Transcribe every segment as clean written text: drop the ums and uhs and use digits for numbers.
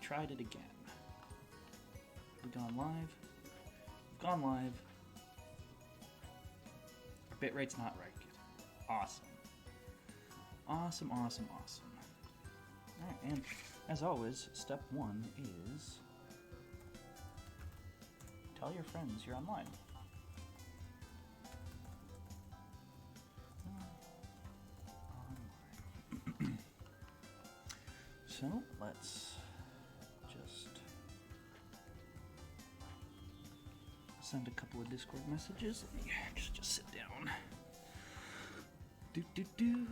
tried it again. We've gone live. We've gone live. Bitrate's not right. Awesome. Awesome, awesome, awesome. Alright, and as always, step one is tell your friends you're online. So, let's just send a couple of Discord messages. Just sit down. Do do do.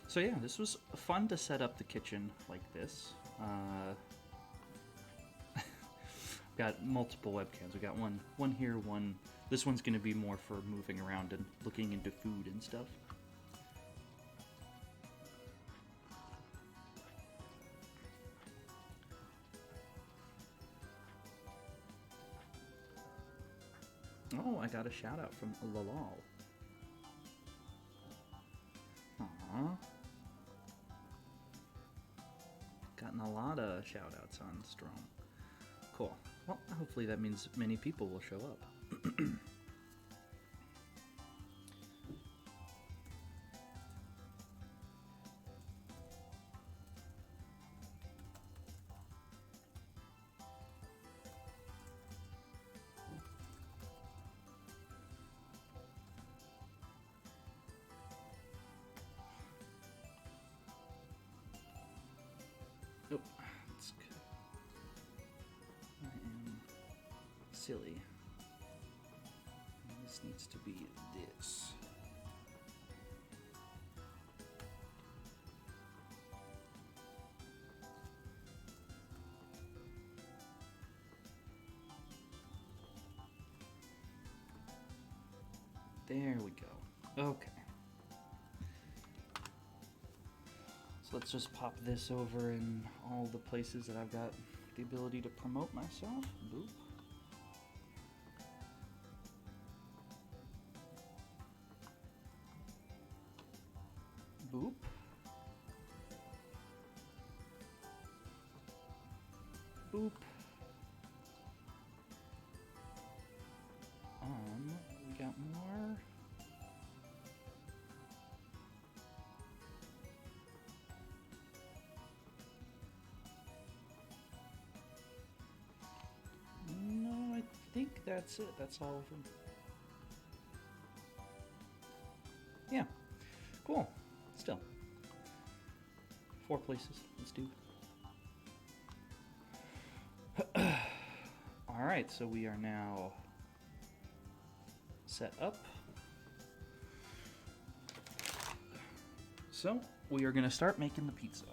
So yeah, this was fun to set up the kitchen like this. Got multiple webcams. We got one here, one. This one's going to be more for moving around and looking into food and stuff. Oh, I got a shout out from Lalal. Aww. Gotten a lot of shout outs on Strom. Cool. Well, hopefully that means many people will show up. Oh, that's good. I am silly. And this needs to be this. There we go. Okay. So let's just pop this over in all the places that I've got the ability to promote myself. Boop. Boop. Boop. We got more. No, I think that's it. That's all of them. Yeah. Cool. Still. 4 places. Let's do. Alright, so we are now set up. So, we are going to start making the pizza.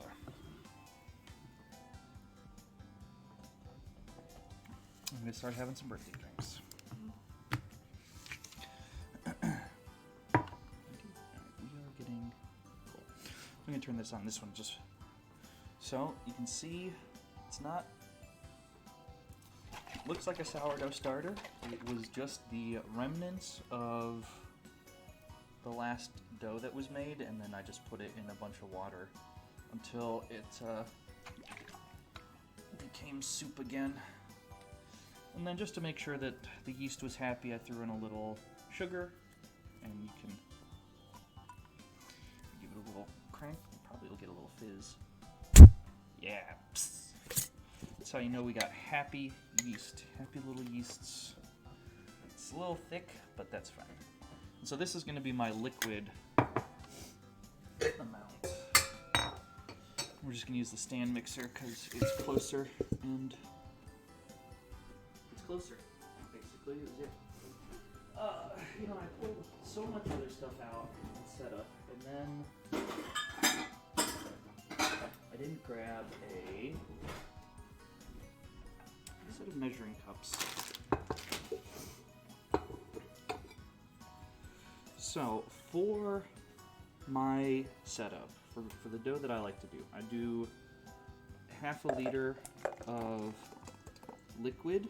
I'm going to start having some birthday drinks. We are getting cool. I'm going to turn this on, this one just so you can see it's not. Looks like a sourdough starter. It was just the remnants of the last dough that was made, and then I just put it in a bunch of water until it became soup again. And then just to make sure that the yeast was happy, I threw in a little sugar, and you can give it a little crank. Probably will get a little fizz. Yeah. Psst. That's how you know we got happy yeast. Happy little yeasts. It's a little thick, but that's fine. And so this is going to be my liquid amount. We're just going to use the stand mixer because it's closer and it's closer. Basically, is it? You know, I pulled so much other stuff out and set up, and then I didn't grab a set of measuring cups. So for my setup, for the dough that I like to do, I do half a liter of liquid.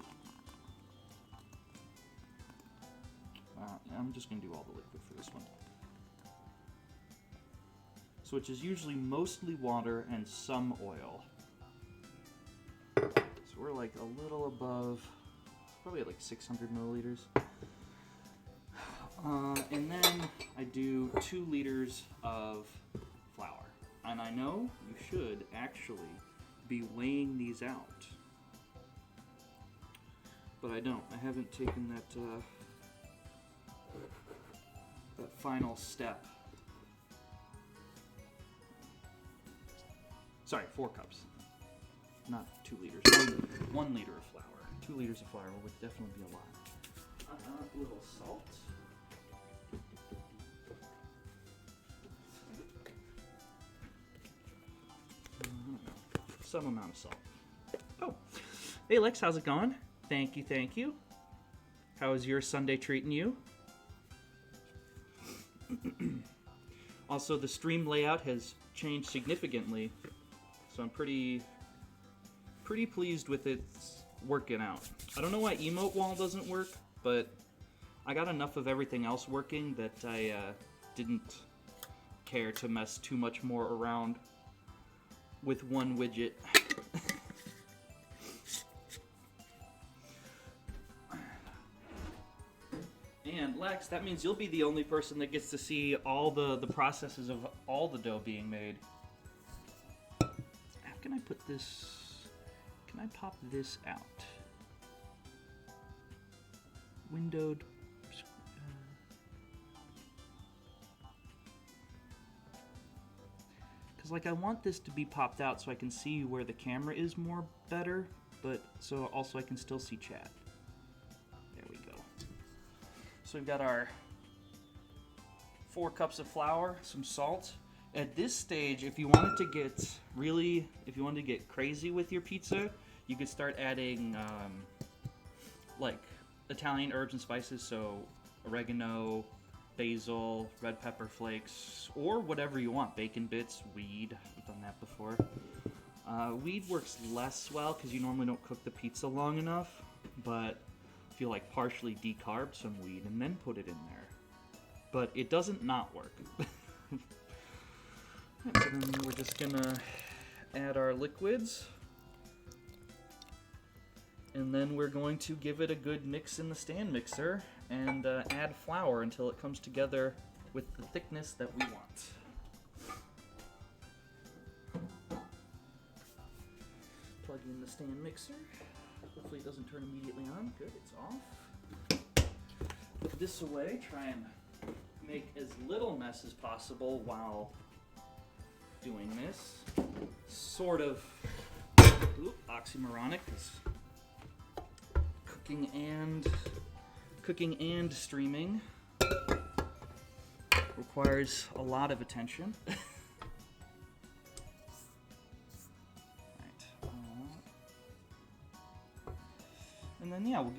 I'm just going to do all the liquid for this one. So which is usually mostly water and some oil. So we're like a little above, probably like 600 milliliters. And then I do 2 liters of flour. And I know you should actually be weighing these out. But I don't. I haven't taken that final step. Sorry, 4 cups. Not 2 liters. 1 liter of flour. 2 liters of flour would definitely be a lot. A little salt. Some amount of salt. Oh, hey Lex, how's it going? Thank you, thank you. How is your Sunday treating you? Also, the stream layout has changed significantly, so I'm pretty pleased with it working out. I don't know why Emote Wall doesn't work, but I got enough of everything else working that I didn't care to mess too much more around with one widget. And Lex, that means you'll be the only person that gets to see all the processes of all the dough being made. How can I put this? Can I pop this out? Windowed. Because like I want this to be popped out so I can see where the camera is more better, but so also I can still see chat. There we go. So we've got our 4 cups of flour, some salt. At this stage, if you wanted to get crazy with your pizza, you could start adding like Italian herbs and spices, so oregano, basil, red pepper flakes, or whatever you want. Bacon bits, weed. I've done that before. Weed works less well because you normally don't cook the pizza long enough, but if you like partially decarb some weed and then put it in there. But it doesn't not work. So then we're just gonna add our liquids. And then we're going to give it a good mix in the stand mixer and add flour until it comes together with the thickness that we want. Plug in the stand mixer. Hopefully it doesn't turn immediately on. Good, it's off. Put this away, try and make as little mess as possible while doing this. Sort of oxymoronic, because cooking and streaming requires a lot of attention. Right. And then yeah, we'll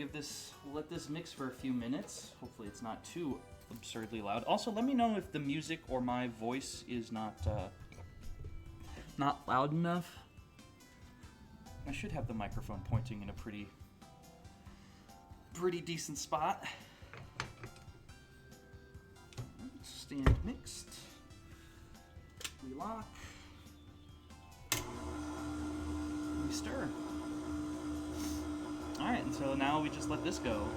let this mix for a few minutes. Hopefully it's not too absurdly loud. Also, let me know if the music or my voice is not loud enough. I should have the microphone pointing in a pretty decent spot. Stand mixed. We lock. We stir. Alright, and so now we just let this go.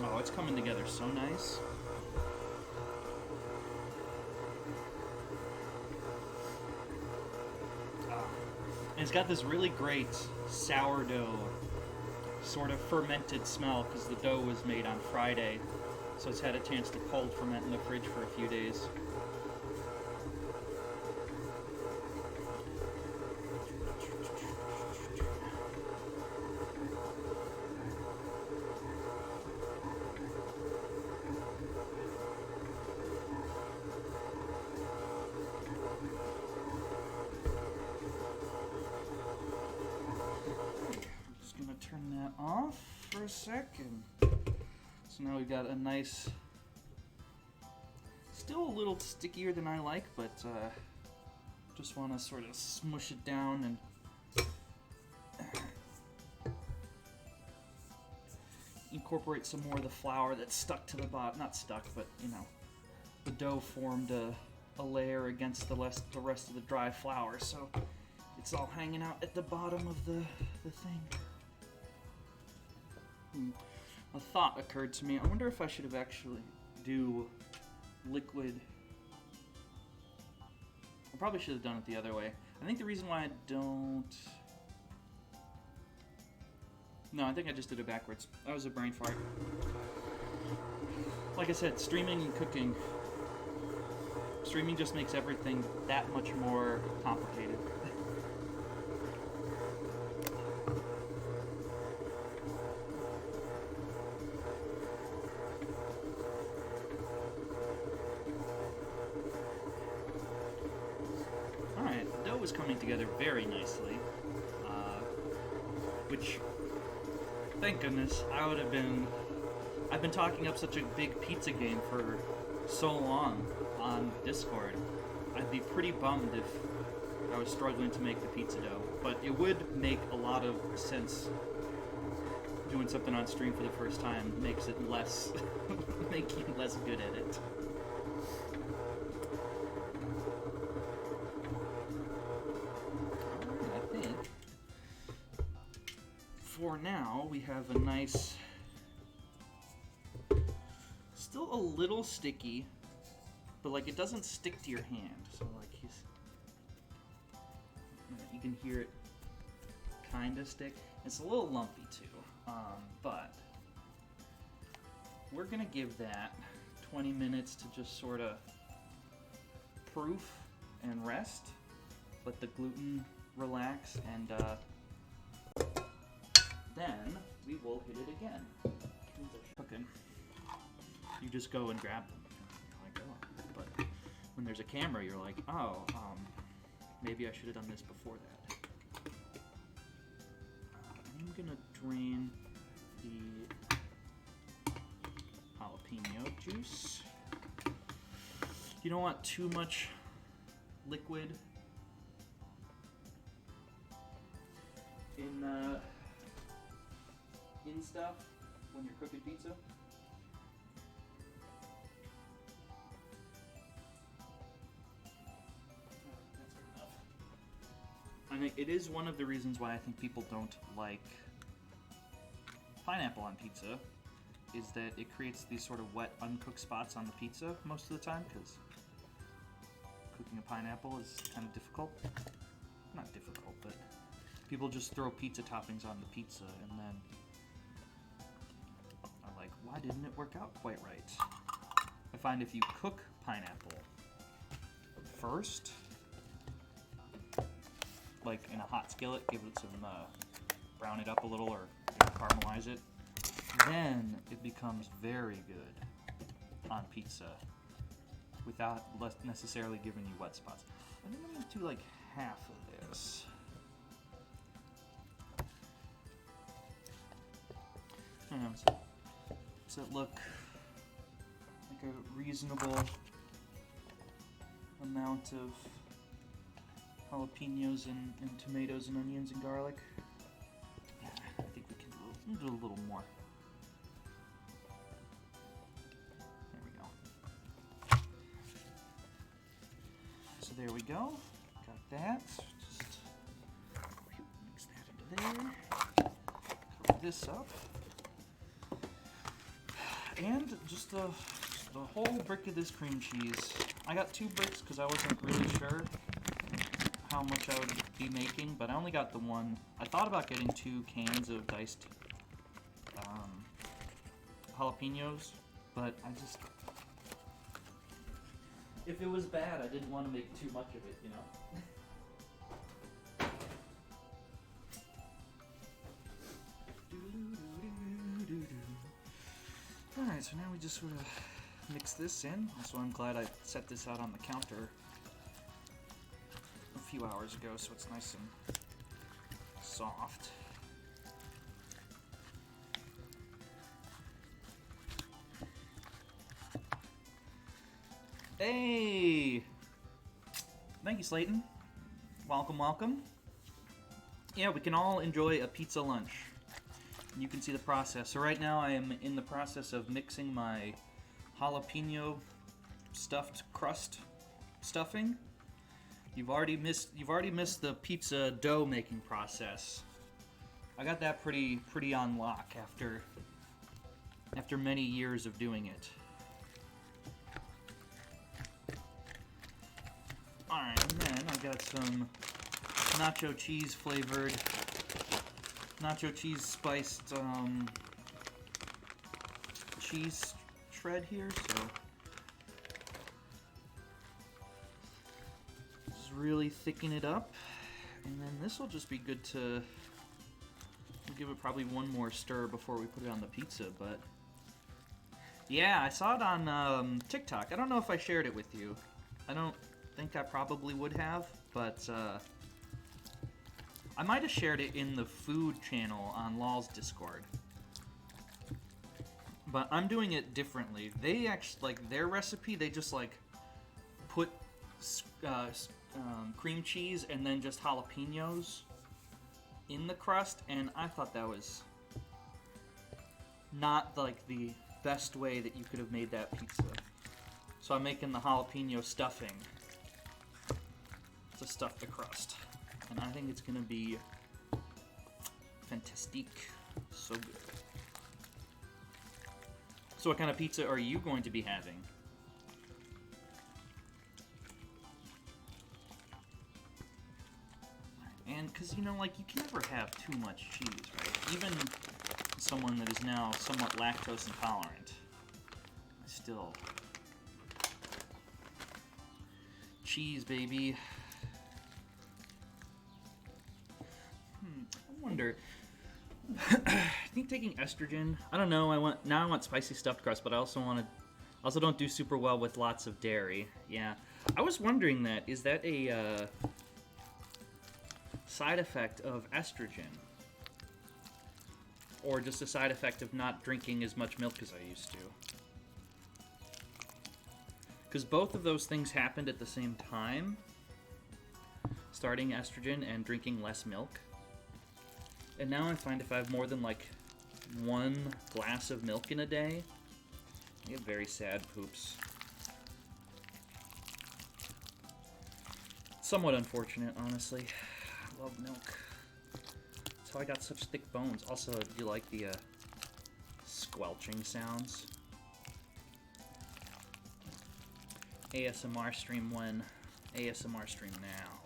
Oh, it's coming together so nice. And it's got this really great sourdough, sort of fermented smell because the dough was made on Friday, so it's had a chance to cold ferment in the fridge for a few days. Turn that off for a second. So now we've got a nice, still a little stickier than I like, but just want to sort of smush it down and incorporate some more of the flour that's stuck to the bottom. Not stuck, but you know, the dough formed a layer against the rest of the dry flour, so it's all hanging out at the bottom of the thing. A thought occurred to me. I wonder if I should have actually do liquid. I probably should have done it the other way. I think the reason why I don't... No, I think I just did it backwards. That was a brain fart. Like I said, streaming and cooking. Streaming just makes everything that much more complicated. Alright, the dough is coming together very nicely. Which, thank goodness, I've been talking up such a big pizza game for so long on Discord. I'd be pretty bummed if I was struggling to make the pizza dough, but it would make a lot of sense. Doing something on stream for the first time makes it less, make you less good at it. I think for now we have a nice, still a little sticky, but like it doesn't stick to your hand. So like you can hear it kind of stick. It's a little lumpy too, but we're gonna give that 20 minutes to just sort of proof and rest, let the gluten relax, and then we will hit it again. Cooking. You just go and grab them. You're like, oh. But when there's a camera, you're like, oh, maybe I should have done this before that. I'm gonna drain the jalapeno juice. You don't want too much liquid in stuff when you're cooking pizza. I think it is one of the reasons why I think people don't like pineapple on pizza, is that it creates these sort of wet, uncooked spots on the pizza most of the time, because cooking a pineapple is kind of difficult. Not difficult, but people just throw pizza toppings on the pizza and then are like, why didn't it work out quite right? I find if you cook pineapple first, like in a hot skillet, give it some, brown it up a little, or caramelize it, then it becomes very good on pizza without necessarily giving you wet spots. I think I'm going to do like half of this. Does it look like a reasonable amount of jalapenos and tomatoes and onions and garlic? Yeah, I think we can do a little more. There we go. So there we go. Got that. Just mix that into there. Cover this up. And just the whole brick of this cream cheese. I got 2 bricks because I wasn't really sure how much I would be making, but I only got the 1. I thought about getting 2 cans of diced jalapenos, but I just... If it was bad, I didn't want to make too much of it, you know? Alright, so now we just sort of mix this in. Also, I'm glad I set this out on the counter a few hours ago, so it's nice and soft. Hey! Thank you, Slayton. Welcome, welcome. Yeah, we can all enjoy a pizza lunch. You can see the process. So right now I am in the process of mixing my jalapeno stuffed crust stuffing. You've already missed the pizza dough making process. I got that pretty on lock after many years of doing it. Alright, and then I got some nacho cheese flavored, nacho cheese spiced cheese shred here, so just really thicken it up, and then this will just be good to we'll give it probably one more stir before we put it on the pizza. But yeah, I saw it on TikTok. I don't know if I shared it with you. I don't think I probably would have, but I might have shared it in the food channel on Law's Discord. But I'm doing it differently. They actually, like, their recipe, they just, like, put cream cheese and then just jalapenos in the crust, and I thought that was not, like, the best way that you could have made that pizza. So I'm making the jalapeno stuffing to stuff the crust. And I think it's gonna be fantastic. So good. So what kind of pizza are you going to be having? And because, you know, like, you can never have too much cheese, right? Even someone that is now somewhat lactose intolerant, still. Cheese, baby. I wonder. I think taking estrogen. I don't know. I want spicy stuffed crust, but I also don't do super well with lots of dairy. Yeah, I was wondering that. Is that a side effect of estrogen, or just a side effect of not drinking as much milk as I used to? Because both of those things happened at the same time. Starting estrogen and drinking less milk. And now I find if I have more than, like, 1 glass of milk in a day, I get very sad poops. Somewhat unfortunate, honestly. I love milk. That's how I got such thick bones. Also, do you like the squelching sounds? ASMR stream when? ASMR stream now.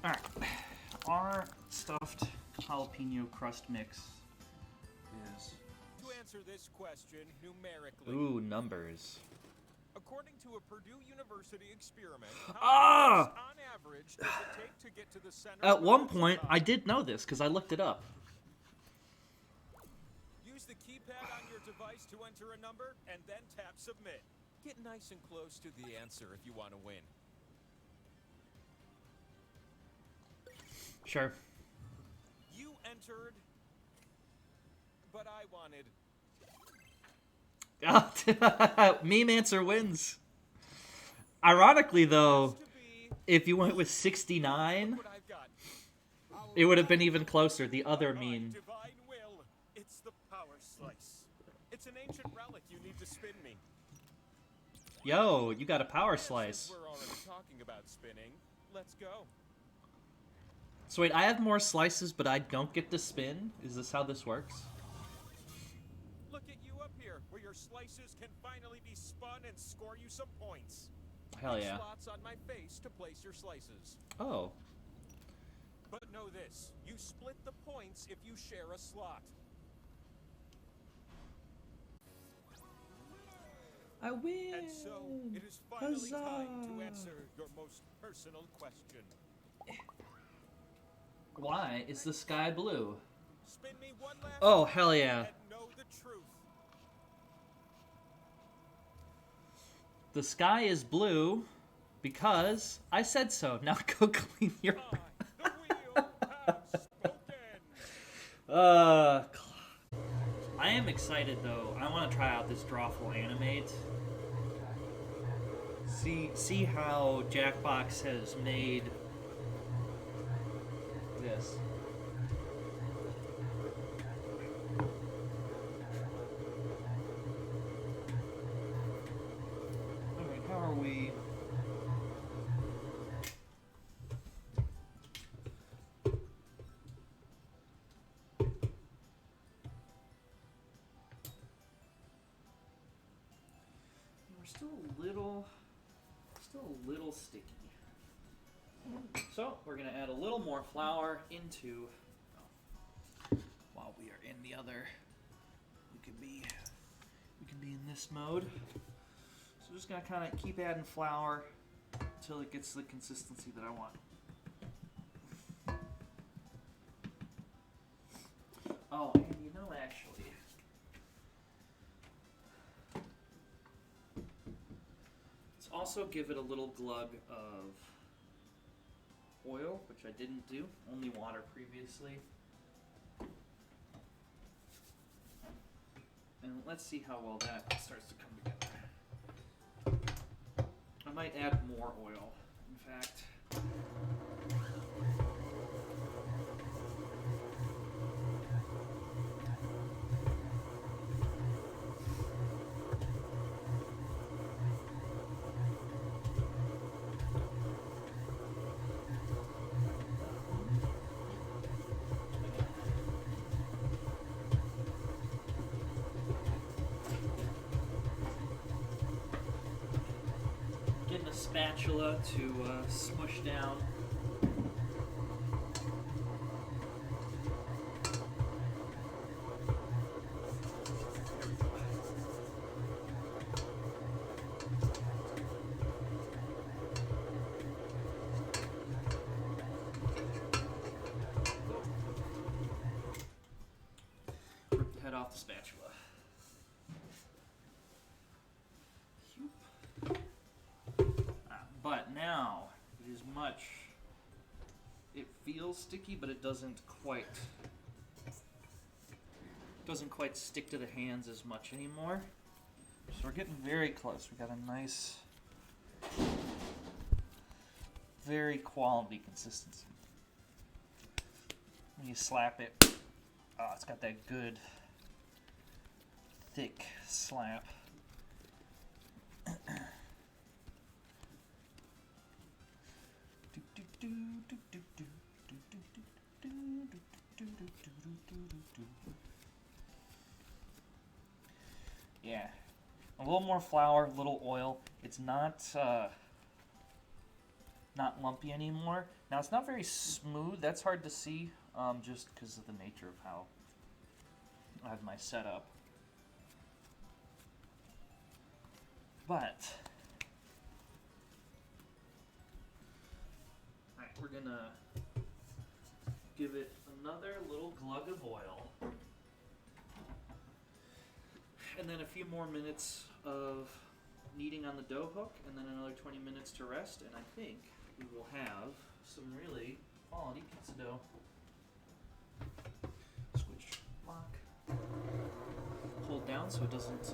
Alright, our stuffed jalapeno crust mix is... To answer this question numerically... Ooh, numbers. According to a Purdue University experiment, Ah! on average does it take to get to the center... At one point, I did know this, because I looked it up. Use the keypad on your device to enter a number, and then tap submit. Get nice and close to the answer if you want to win. Sure. You entered, but I wanted. Meme answer wins. Ironically, though, if you went with 69, it would have been even closer. The other meme. Divine will. It's the power slice. It's an ancient relic you need to spin me. Yo, you got a power slice. Since we're already talking about spinning, let's go. So wait, I have more slices, but I don't get to spin? Is this how this works? Look at you up here, where your slices can finally be spun and score you some points. Hell yeah. Slots on my face to place your slices. Oh. But know this, you split the points if you share a slot. I win! And so, it is finally Huzzah! time to answer your most personal question. Why is the sky blue? Spin me one last Oh, time hell yeah. and know the truth. The sky is blue because I said so. Now go clean your... The wheel has spoken. I am excited though. I want to try out this Drawful Animate. See how Jackbox has made guess. Alright, how are we? We're still a little sticky. So we're gonna add a little more flour into. While we are in the other, we can be in this mode. So I'm just gonna kind of keep adding flour until it gets the consistency that I want. Oh, and you know, actually, let's also give it a little glug of oil, which I didn't do, only water previously. And let's see how well that starts to come together. I might add more oil, in fact. Getting a spatula to smush down. Rip the head off the spatula. But now it is it feels sticky, but it doesn't quite stick to the hands as much anymore. So we're getting very close. We got a nice, very quality consistency. When you slap it, it's got that good, thick slap. Yeah, a little more flour, a little oil. It's not lumpy anymore. Now it's not very smooth. That's hard to see, just because of the nature of how I have my setup. But alright, we're gonna give it another little glug of oil. And then a few more minutes of kneading on the dough hook, and then another 20 minutes to rest, and I think we will have some really quality pizza dough. Switch lock. Hold down so it doesn't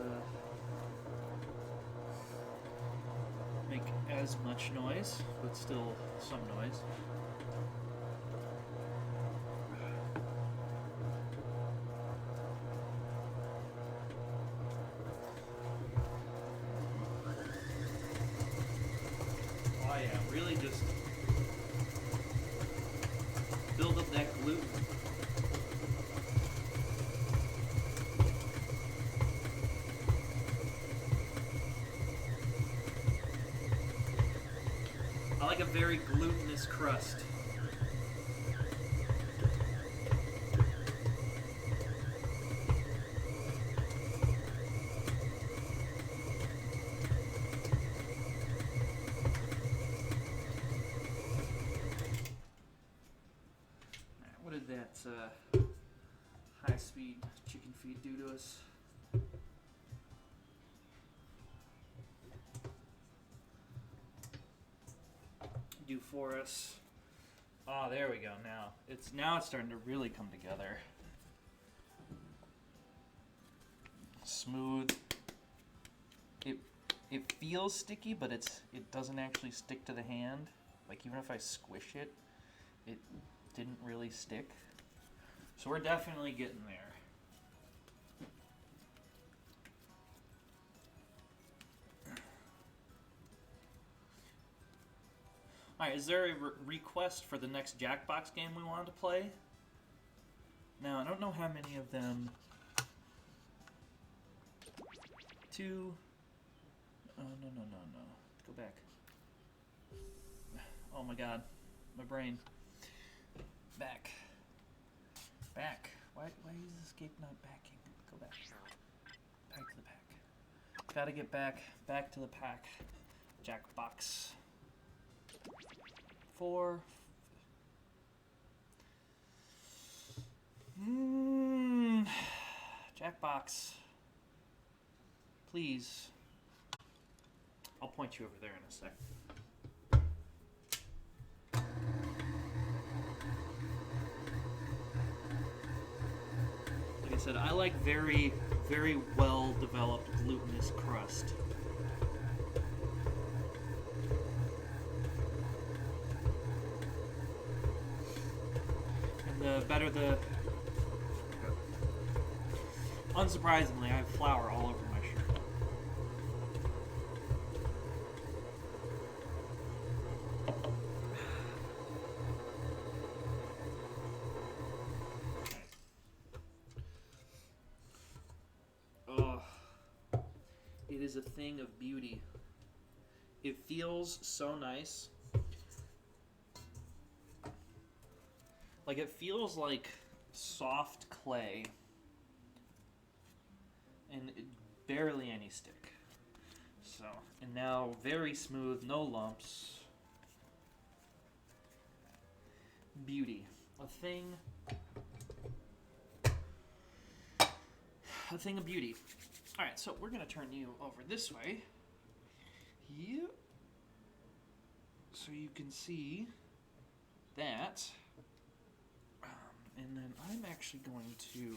make as much noise, but still some noise. Oh yeah, really just build up that gluten. I like a very glutinous crust. What did that high-speed chicken feed do to us? Do for us. Oh, there we go. Now it's starting to really come together. Smooth. It feels sticky, but it doesn't actually stick to the hand. Like even if I squish it, didn't really stick. So we're definitely getting there. Alright, is there a request for the next Jackbox game we wanted to play? Now, I don't know how many of them... 2... Oh, no. Go back. Oh my god. My brain. Back. Why is escape not backing? Go back. Back to the pack. Gotta get back to the pack. Jackbox. 4. Jackbox. Please. I'll point you over there in a sec. Like I said, I like very, very well developed glutinous crust. And the better the... Unsurprisingly, I have flour all over my shirt. Oh, it is a thing of beauty. It feels so nice. Like, it feels like soft clay. And barely any stick. So, and now very smooth, no lumps. Beauty. A thing of beauty. Alright, so we're going to turn you over this way. Yep. So you can see that. And then I'm actually going to...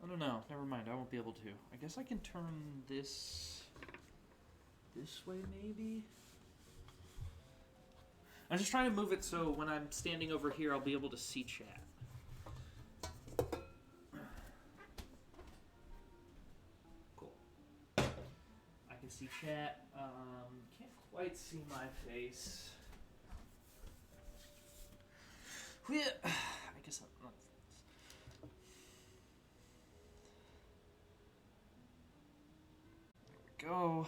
I don't know. Never mind. I won't be able to. I guess I can turn this way, maybe? I'm just trying to move it so when I'm standing over here, I'll be able to see chat. Cool. I can see chat. Can't quite see my face. I guess I'm not... Go.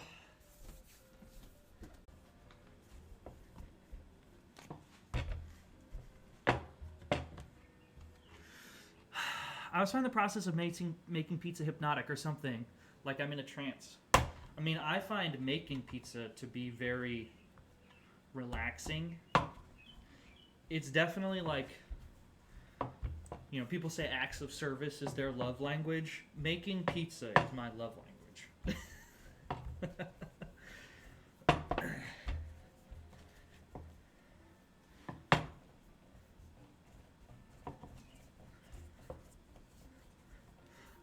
I was trying the process of making pizza hypnotic or something, like I'm in a trance. I mean, I find making pizza to be very relaxing. It's definitely like, you know, people say acts of service is their love language. Making pizza is my love language.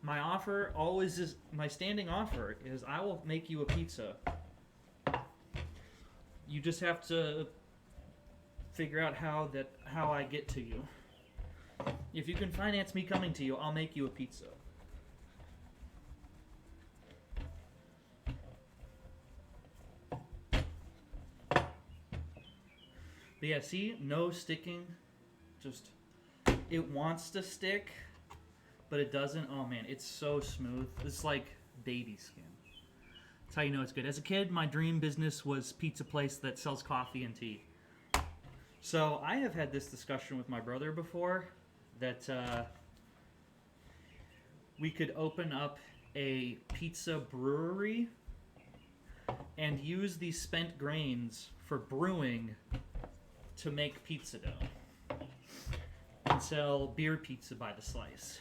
My offer always is, my standing offer is I will make you a pizza. You just have to figure out how I get to you. If you can finance me coming to you, I'll make you a pizza. But yeah, see? No sticking. Just, it wants to stick, but it doesn't. Oh man, it's so smooth. It's like baby skin. That's how you know it's good. As a kid, my dream business was pizza place that sells coffee and tea. So I have had this discussion with my brother before, that we could open up a pizza brewery and use these spent grains for brewing to make pizza dough and sell beer pizza by the slice.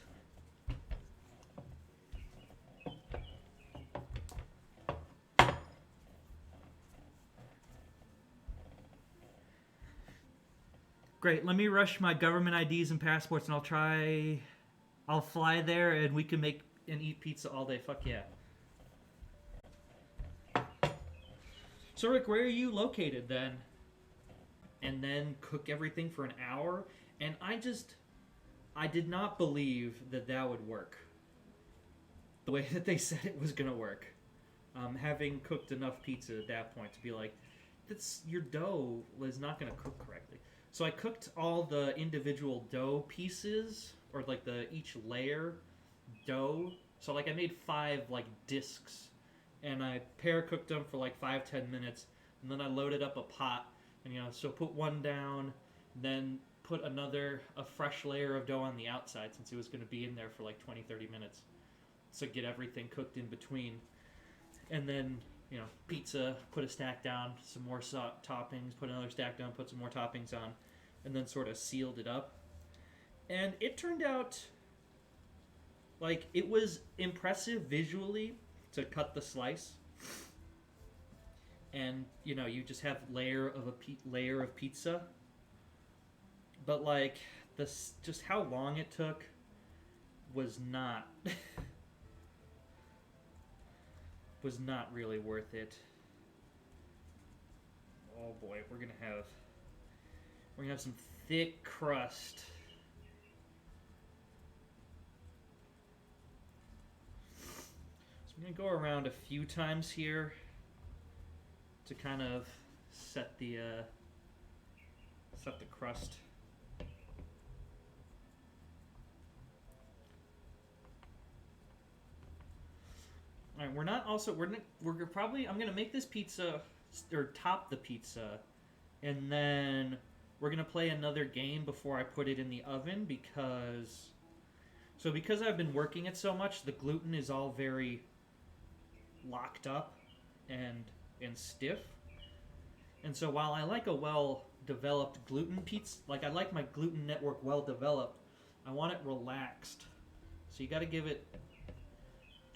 Great, let me rush my government IDs and passports and I'll fly there and we can make and eat pizza all day. Fuck yeah. So Rick, where are you located then? and then cook everything for an hour. And I did not believe that that would work the way that they said it was going to work. Having cooked enough pizza at that point to be like, your dough is not going to cook correctly. So I cooked all the individual dough pieces, or like each layer dough. So like I made 5 like discs, and I pair cooked them for like 5-10 minutes, and then I loaded up a pot, and so put one down, then put a fresh layer of dough on the outside since it was going to be in there for like 20-30 minutes, so get everything cooked in between, and then pizza, put a stack down, some more toppings, put another stack down, put some more toppings on, and then sort of sealed it up. And it turned out like it was impressive visually to cut the slice. And you just have layer of pizza. But like just how long it took was not was not really worth it. Oh boy, we're gonna have some thick crust. So I'm gonna go around a few times here to kind of set the crust. All right, I'm gonna make this pizza or top the pizza, and then we're gonna play another game before I put it in the oven because I've been working it so much, the gluten is all very locked up and stiff. And so while I like a well-developed gluten pizza, like I like my gluten network well-developed, I want it relaxed. So you got to give it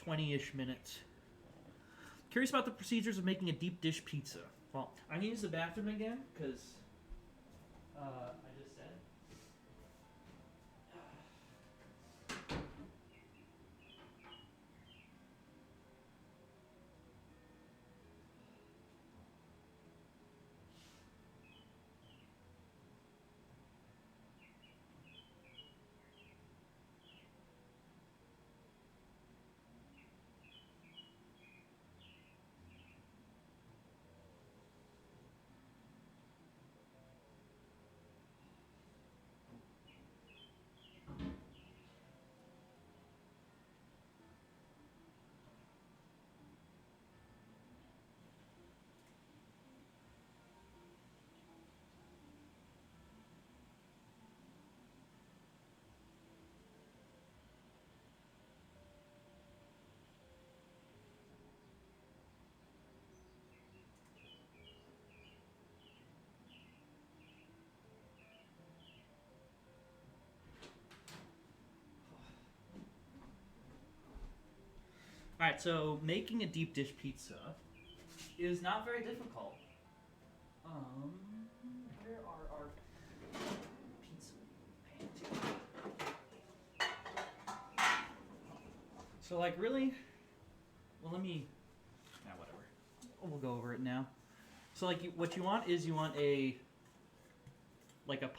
20-ish minutes. Curious about the procedures of making a deep dish pizza. Well, I'm going to use the bathroom again because I just said. Alright, so making a deep dish pizza is not very difficult. Where are our pizza pans? So like really, well whatever. We'll go over it now. So like what you want is a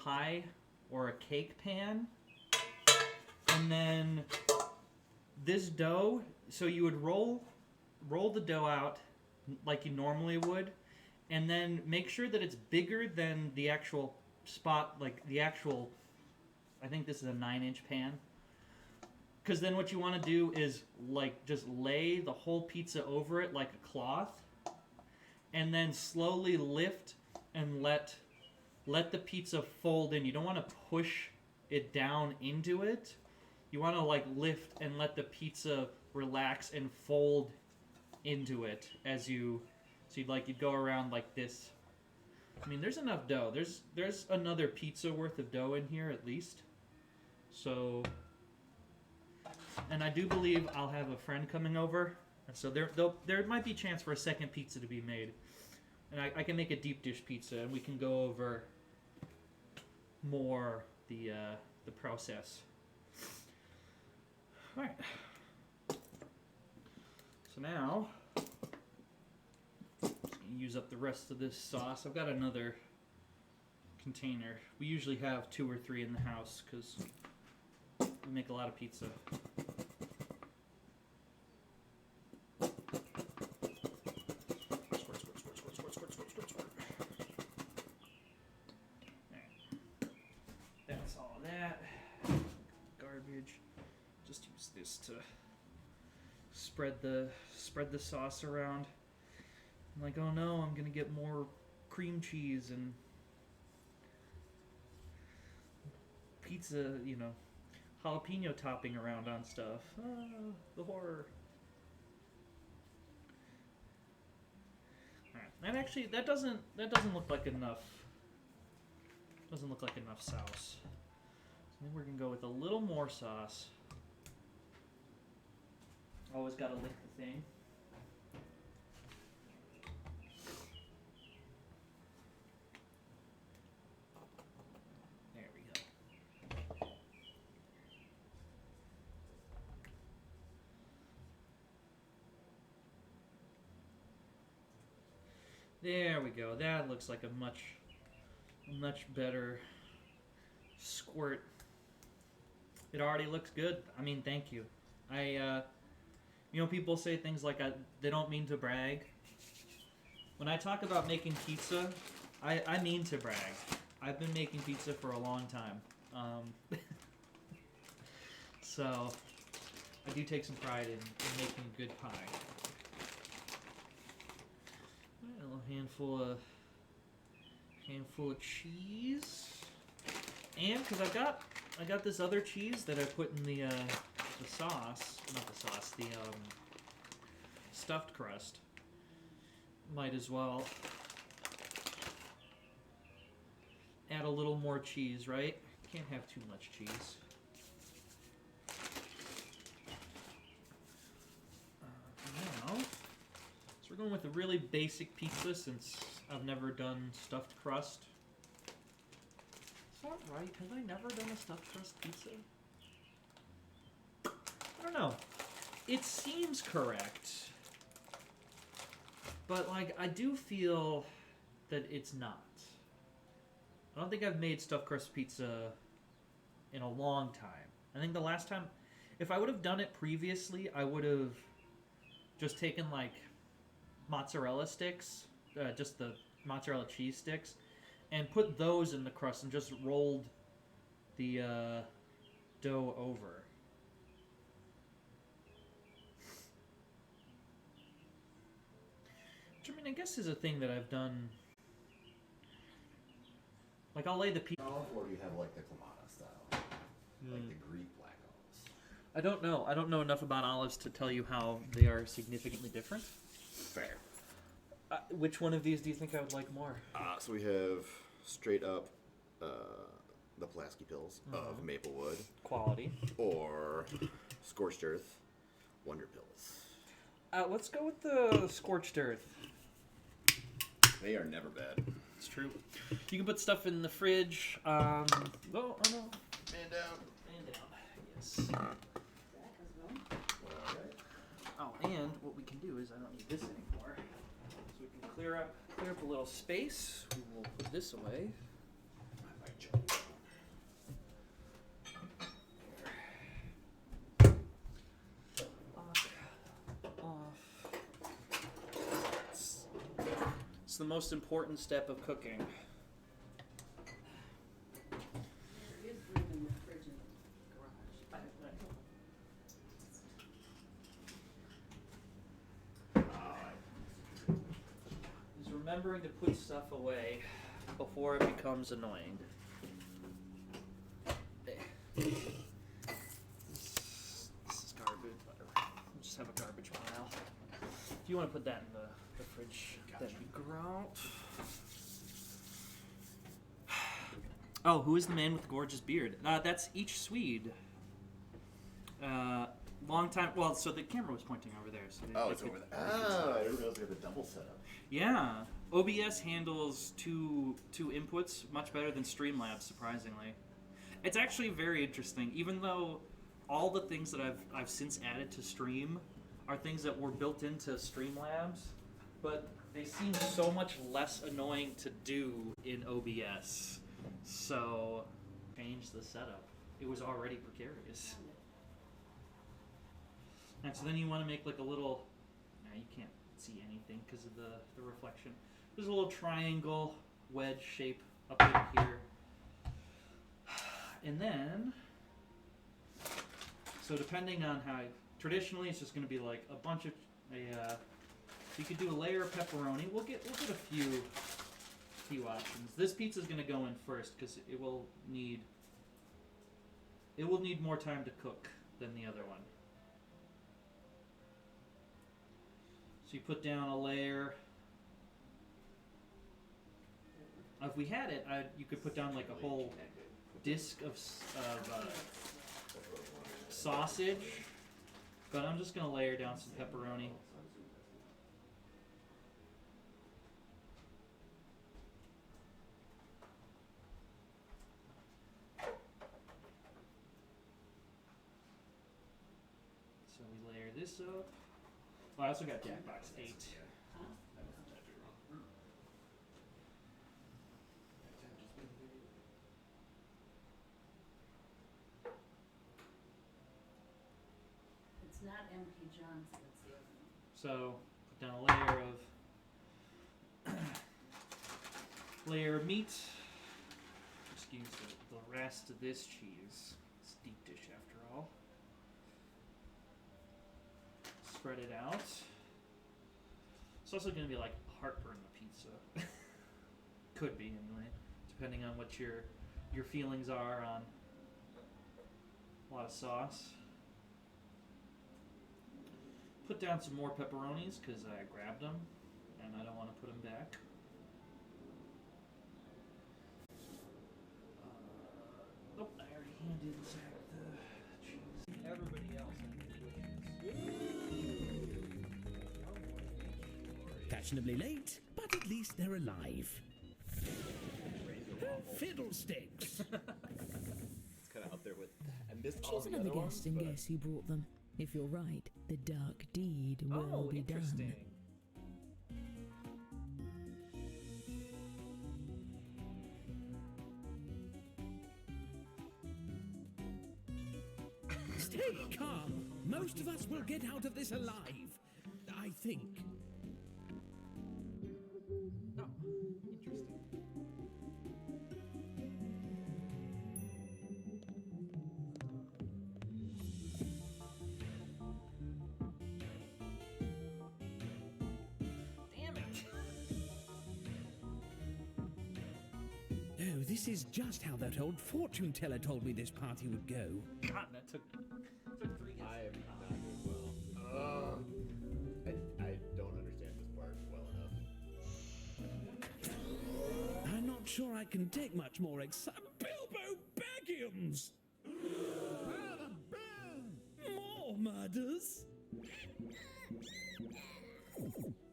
pie or a cake pan, and then this dough. So you would roll the dough out like you normally would, and then make sure that it's bigger than the actual spot, like the actual, I think this is a 9-inch pan. Because then what you want to do is like just lay the whole pizza over it like a cloth, and then slowly lift and let the pizza fold in. You don't want to push it down into it. You want to like lift and let the pizza relax and fold into it as you'd go around like this. I mean, there's enough dough. There's another pizza worth of dough in here at least. So, and I do believe I'll have a friend coming over, and so there might be a chance for a second pizza to be made, and I can make a deep dish pizza, and we can go over more the process. All right. So now, use up the rest of this sauce. I've got another container. We usually have 2 or 3 in the house because we make a lot of pizza. That's all of that. Garbage. Just use this to spread the sauce around. I'm like, oh no, I'm gonna get more cream cheese and pizza, jalapeno topping around on stuff. Ah, the horror. All right, and actually, that doesn't look like enough. Doesn't look like enough sauce. So I think we're gonna go with a little more sauce. Always gotta lick the thing. There we go. There we go. That looks like a much better squirt. It already looks good. I mean, thank you. People say things like they don't mean to brag. When I talk about making pizza, I mean to brag. I've been making pizza for a long time. So I do take some pride in making a good pie. A little handful of cheese. And because I got this other cheese that I put in the sauce, not the sauce, the stuffed crust. Might as well add a little more cheese, right? Can't have too much cheese. Now, so we're going with a really basic pizza since I've never done stuffed crust. Is that right? Have I never done a stuffed crust pizza? I don't know. It seems correct. But, I do feel that it's not. I don't think I've made stuffed crust pizza in a long time. I think the last time... If I would have done it previously, I would have just taken, mozzarella sticks, just the mozzarella cheese sticks, and put those in the crust and just rolled the dough over. Which, I guess is a thing that I've done. I'll lay the pizza. Or do you have, the Clamato style? Like the Greek black olives? I don't know. I don't know enough about olives to tell you how they are significantly different. Fair. Which one of these do you think I would like more? So we have straight up the Pulaski Pills of Maplewood. Quality. Or Scorched Earth Wonder Pills. Let's go with the Scorched Earth. They are never bad. It's true. You can put stuff in the fridge. Oh no. Man down. Man down. Yes. Oh, and what we can do is I don't need this anymore. So we can clear up a little space. We will put this away. It's the most important step of cooking. There is room in the fridge in the garage. Is remembering to put stuff away before it becomes annoying. This is garbage, whatever. We'll just have a garbage pile. If you want to put that in the fridge, that'd be great. Oh, who is the man with the gorgeous beard? That's Each Swede. Long time. Well, so the camera was pointing over there. So It's over there. I didn't realize we had the double setup. Yeah, OBS handles two inputs much better than Streamlabs, surprisingly. It's actually very interesting, even though all the things that I've since added to Stream are things that were built into Streamlabs, but they seem so much less annoying to do in OBS. So, change the setup. It was already precarious. And so then you want to make like a little. Now you can't see anything because of the reflection. There's a little triangle wedge shape up in here. And then, so depending on how, traditionally it's just going to be like a bunch of you could do a layer of pepperoni. We'll get a few options. This pizza is going to go in first because it will need more time to cook than the other one. So you put down a layer. If we had it, you could put down like a whole disc of sausage, but I'm just gonna layer down some pepperoni. So we layer this up. Oh, I also got Jackbox 8. It's not MP John's, it's the other one. So put down a layer of meat. Just use the rest of this cheese. It's deep dish after all. Spread it out. It's also going to be like heartburn the pizza. Could be anyway, depending on what your feelings are on a lot of sauce. Put down some more pepperonis because I grabbed them and I don't want to put them back. Oh, I already handed Zach the cheese. Everybody else. Fashionably late, but at least they're alive. Fiddlesticks! It's kind of up there with. I missed all Choose the another other guest ones, and but guess who brought them. If you're right, the dark deed will be Interesting. done. Stay calm. Most of us will get out of this alive. I think. Oh, interesting. Damn it! Oh, this is just how that old fortune teller told me this party would go. God, that took 3 guesses. I am not doing well. I don't understand this part well enough. I'm not sure I can take much more Bilbo Baggins! More murders?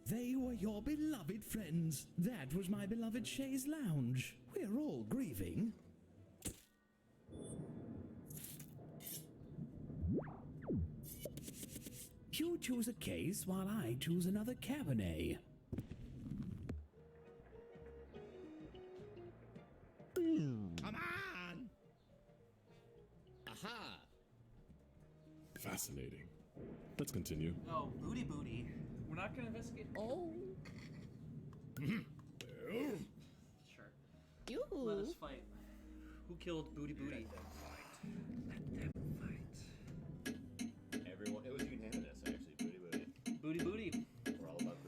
They were your beloved friends. That was my beloved Shays Lounge. We're all grieving. You choose a case while I choose another Cabernet. Come on! Aha! Fascinating. Let's continue. Oh, booty. We're not gonna investigate. Oh, Sure. you. Let us fight. Who killed Booty? Let them fight.